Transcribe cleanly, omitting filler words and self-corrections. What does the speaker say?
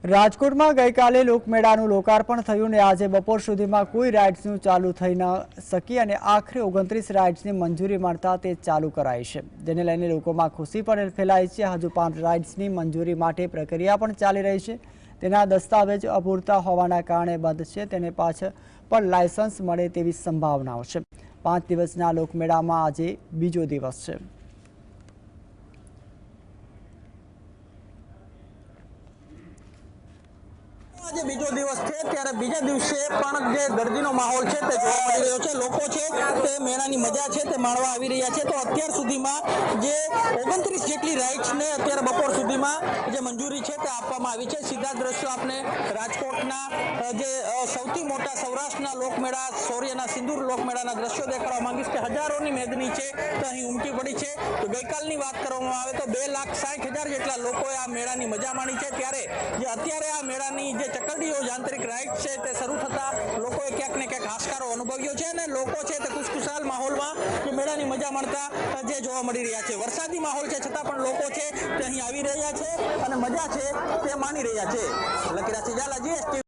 રાજકોટમાં ગઈકાલે લોકમેળાનું લોકાર્પણ થયું ને આજે બપોર સુધીમાં કોઈ રાઇડ્સનું ચાલુ થઈ ન શકી અને આખરે 29 રાઇડ્સની મંજૂરી મળતા તે ચાલુ કરાઈ છે, જેને લઈને લોકોમાં ખુશી પણ ફેલાઈ છે। હજુ 5 રાઇડ્સની મંજૂરી માટે પ્રક્રિયા પણ ચાલી રહી છે। તેના દસ્તાવેજ અપૂરતા હોવાના કારણે બંધ છે, તેને પાછળ પણ લાયસન્સ મળે તેવી સંભાવનાઓ છે। 5 દિવસના લોકમેળામાં આજે બીજો દિવસ છે। આજે બીજો દિવસ છે ત્યારે બીજા દિવસે પણ જે ગરદીનો માહોલ છે તે જોવા મળી રહ્યો છે। લોકો છે તે મેળાની મજા છે તે માણવા આવી રહ્યા છે। તો અત્યાર સુધીમાં જે 29 જેટલી રાઇડ્સને અત્યારે બપોર સુધીમાં જે મંજૂરી છે તે આપવામાં આવી છે। સીધા દ્રશ્યો આપણે રાજકોટના જે સૌથી મોટા સૌરાષ્ટ્રના લોકમેળા શૌર્યના સિંદૂર લોકમેળાના દ્રશ્યો દેખાડવા માંગીશ કે હજારોની મેદની છે તે અહીં ઉમટી પડી છે। તો ગઈકાલની વાત કરવામાં આવે તો 2,60,000 જેટલા લોકોએ આ મેળાની મજા માણી છે। ત્યારે જે અત્યારે આ મેળાની જે ચકરડીઓ આંતરિક રાઇડ છે તે શરૂ થતા લોકોએ ક્યાંક ને ક્યાંક હાશકારો અનુભવ્યો છે અને લોકો છે તે ખુશખુશાલ માહોલમાં જે મેળાની મજા માણતા જે જોવા મળી રહ્યા છે। વરસાદી માહોલ છે છતાં પણ લોકો છે તે અહીં આવી રહ્યા છે અને મજા છે તે માણી રહ્યા છે। લકીરાજ ઝાલા, GSTV।